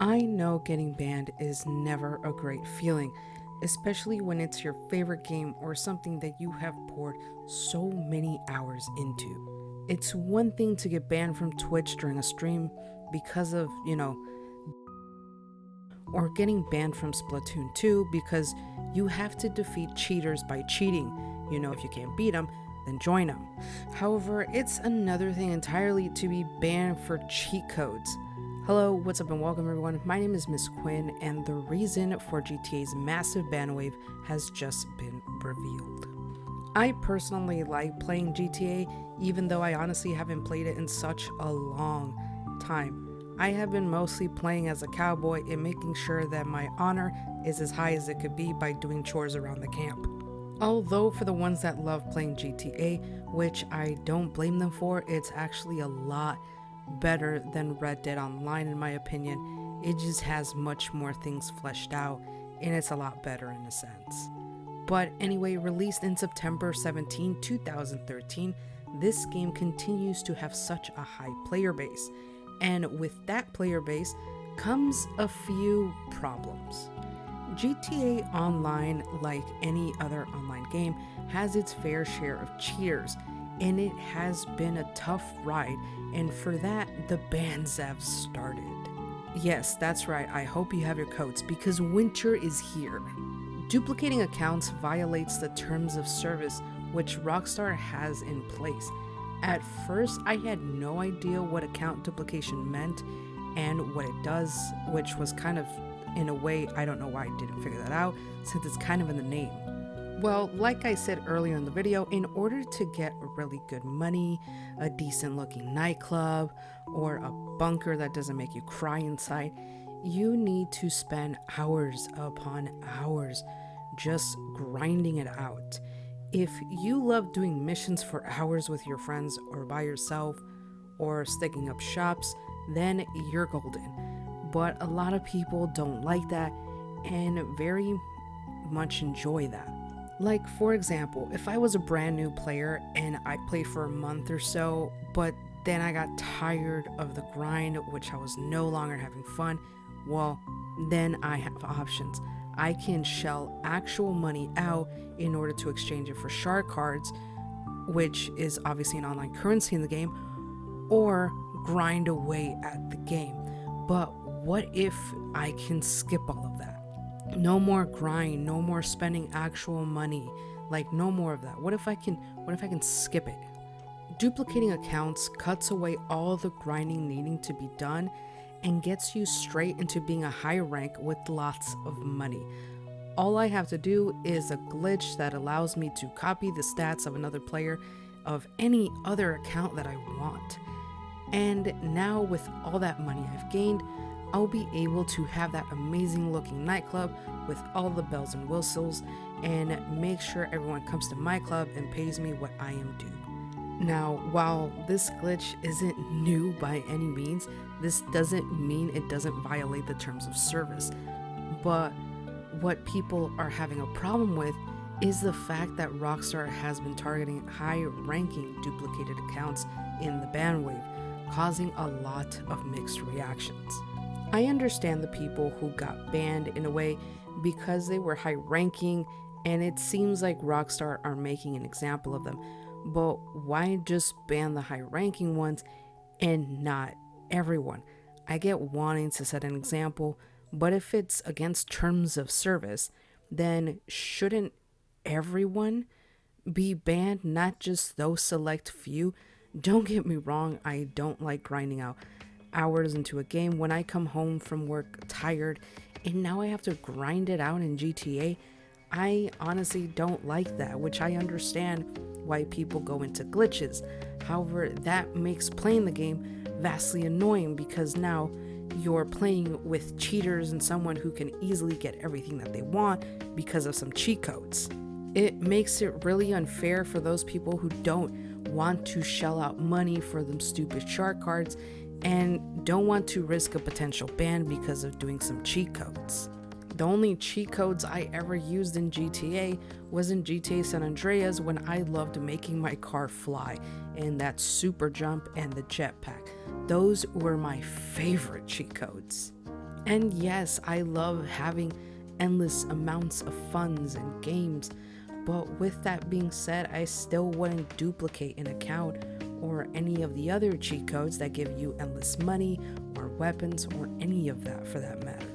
I know getting banned is never a great feeling, especially when it's your favorite game or something that you have poured so many hours into. It's one thing to get banned from Twitch during a stream because of, or getting banned from Splatoon 2 because you have to defeat cheaters by cheating. If you can't beat them, then join them. However, it's another thing entirely to be banned for cheat codes. Hello, what's up and welcome everyone. My name is Miss Quinn and the reason for GTA's massive ban wave has just been revealed. I personally like playing GTA even though I honestly haven't played it in such a long time. I have been mostly playing as a cowboy and making sure that my honor is as high as it could be by doing chores around the camp. Although for the ones that love playing GTA, which I don't blame them for, it's actually a lot better than Red Dead Online in my opinion. It just has much more things fleshed out and it's a lot better in a sense. But anyway, released in September 17, 2013, this game continues to have such a high player base. And with that player base comes a few problems. GTA Online, like any other online game, has its fair share of cheaters, and it has been a tough ride, and for that, the bans have started. Yes, that's right, I hope you have your codes, because winter is here. Duplicating accounts violates the terms of service which Rockstar has in place. At first, I had no idea what account duplication meant and what it does, which was kind of, in a way, I don't know why I didn't figure that out, since it's kind of in the name. Well, like I said earlier in the video, in order to get really good money, a decent looking nightclub, or a bunker that doesn't make you cry inside, you need to spend hours upon hours just grinding it out. If you love doing missions for hours with your friends or by yourself or sticking up shops, then you're golden. But a lot of people don't like that and very much enjoy that. Like for example, if I was a brand new player and I played for a month or so, but then I got tired of the grind, which I was no longer having fun, well, then I have options. I can shell actual money out in order to exchange it for shard cards, which is obviously an online currency in the game, or grind away at the game. But what if I can skip all of that? No more grind, no more spending actual money, like no more of that. What if I can skip it? Duplicating accounts cuts away all the grinding needing to be done and gets you straight into being a high rank with lots of money. All I have to do is a glitch that allows me to copy the stats of another player of any other account that I want. And now with all that money I've gained, I'll be able to have that amazing looking nightclub with all the bells and whistles and make sure everyone comes to my club and pays me what I am due. Now, while this glitch isn't new by any means, this doesn't mean it doesn't violate the terms of service. But what people are having a problem with is the fact that Rockstar has been targeting high-ranking duplicated accounts in the ban wave, causing a lot of mixed reactions. I understand the people who got banned in a way because they were high-ranking, and it seems like Rockstar are making an example of them. But why just ban the high-ranking ones and not everyone? I get wanting to set an example, but if it's against terms of service, then shouldn't everyone be banned, not just those select few? Don't get me wrong, I don't like grinding out hours into a game when I come home from work tired and now I have to grind it out in GTA. I honestly don't like that, which I understand why people go into glitches. However, that makes playing the game vastly annoying because now you're playing with cheaters and someone who can easily get everything that they want because of some cheat codes. It makes it really unfair for those people who don't want to shell out money for them stupid shard cards and don't want to risk a potential ban because of doing some cheat codes. The only cheat codes I ever used in GTA was in GTA San Andreas when I loved making my car fly, and that super jump and the jetpack. Those were my favorite cheat codes. And yes, I love having endless amounts of funds and games, but with that being said, I still wouldn't duplicate an account or any of the other cheat codes that give you endless money or weapons or any of that for that matter.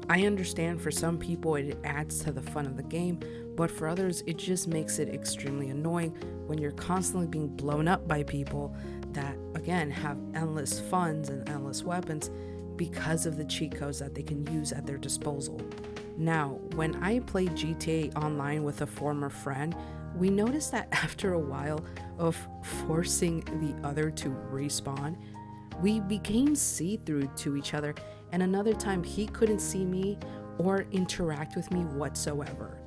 I understand for some people it adds to the fun of the game, but for others it just makes it extremely annoying when you're constantly being blown up by people that, again, have endless funds and endless weapons because of the cheat codes that they can use at their disposal. Now, when I played GTA Online with a former friend, we noticed that after a while of forcing the other to respawn, we became see-through to each other, and another time he couldn't see me or interact with me whatsoever.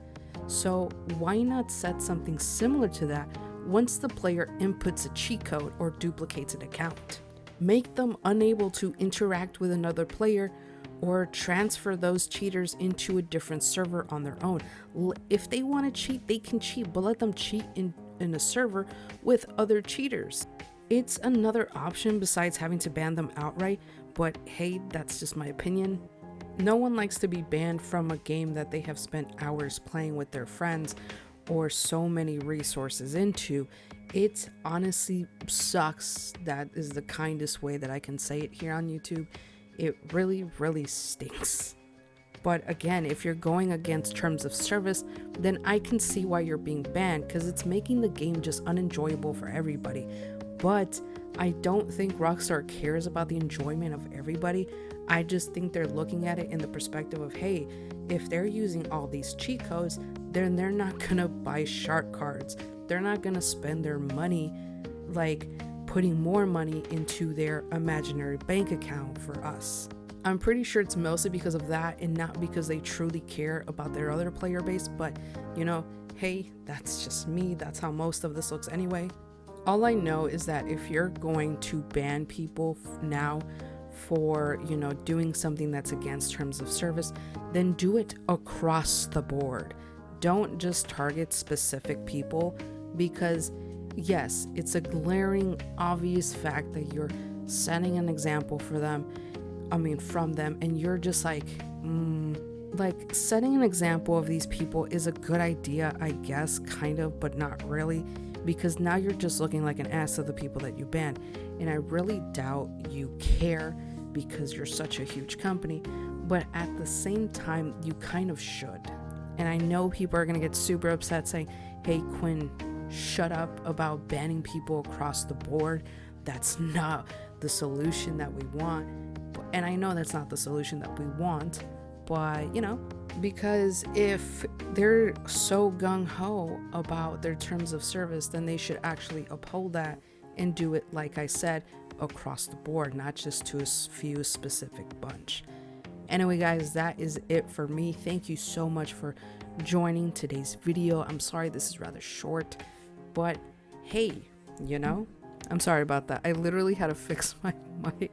So why not set something similar to that once the player inputs a cheat code or duplicates an account? Make them unable to interact with another player or transfer those cheaters into a different server on their own. If they want to cheat, they can cheat, but let them cheat in a server with other cheaters. It's another option besides having to ban them outright, but hey, that's just my opinion. No one likes to be banned from a game that they have spent hours playing with their friends or so many resources into. It honestly sucks. That is the kindest way that I can say it here on YouTube. It really, really stinks. But again, if you're going against terms of service, then I can see why you're being banned, because it's making the game just unenjoyable for everybody. But I don't think Rockstar cares about the enjoyment of everybody. I just think they're looking at it in the perspective of, hey, if they're using all these cheat codes, then they're not gonna buy shark cards. They're not gonna spend their money like putting more money into their imaginary bank account for us. I'm pretty sure it's mostly because of that and not because they truly care about their other player base, but you know, hey, that's just me. That's how most of this looks anyway. All I know is that if you're going to ban people now for, you know, doing something that's against terms of service, then do it across the board. Don't just target specific people, because yes, it's a glaring, obvious fact that you're setting an example for them. From them, and you're just like setting an example of these people is a good idea, I guess, kind of, but not really, because now you're just looking like an ass to the people that you banned, and I really doubt you care because you're such a huge company, but at the same time, you kind of should. And I know people are gonna get super upset saying, hey Quinn, shut up about banning people across the board. That's not the solution that we want. And I know that's not the solution that we want, but you know, because if they're so gung-ho about their terms of service, then they should actually uphold that and do it, like I said, across the board, not just to a few specific bunch. Anyway guys, that is it for me. Thank you so much for joining today's video. I'm sorry this is rather short, but hey, you know, I'm sorry about that. I literally had to fix my mic,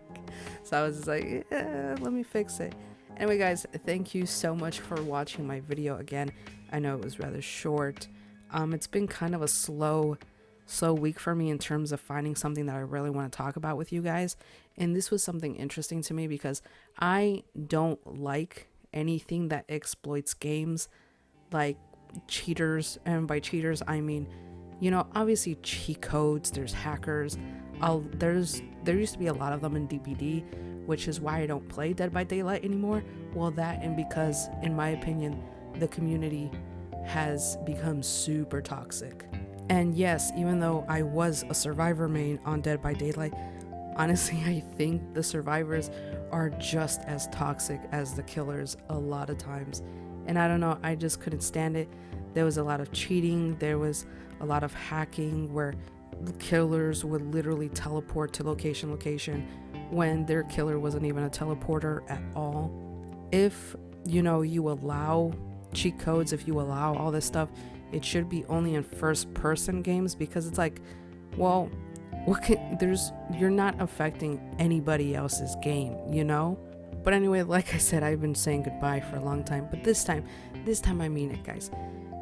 so I was just like, yeah, let me fix it. Anyway guys, thank you so much for watching my video again. I know it was rather short. It's been kind of a slow week for me in terms of finding something that I really want to talk about with you guys, and this was something interesting to me because I don't like anything that exploits games, like cheaters. And by cheaters I mean, you know, obviously cheat codes, there's hackers. There used to be a lot of them in DBD, which is why I don't play Dead by Daylight anymore. Well, that, and because in my opinion the community has become super toxic. And yes, even though I was a survivor main on Dead by Daylight, honestly I think the survivors are just as toxic as the killers a lot of times. And I don't know, I just couldn't stand it. There was a lot of cheating, there was a lot of hacking where the killers would literally teleport to location when their killer wasn't even a teleporter at all. If, you know, you allow cheat codes, if you allow all this stuff, it should be only in first person games, because it's like, well, you're not affecting anybody else's game, you know? But anyway, like I said, I've been saying goodbye for a long time, but this time I mean it, guys.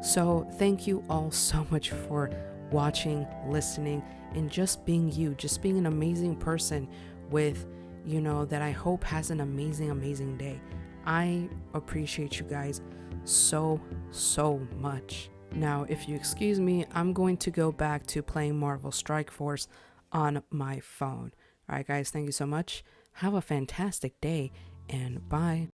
So thank you all so much for watching, listening, and just being you, just being an amazing person with, that I hope has an amazing, amazing day. I appreciate you guys so, so much. Now, if you excuse me, I'm going to go back to playing Marvel Strike Force on my phone. All right, guys, thank you so much. Have a fantastic day, and bye.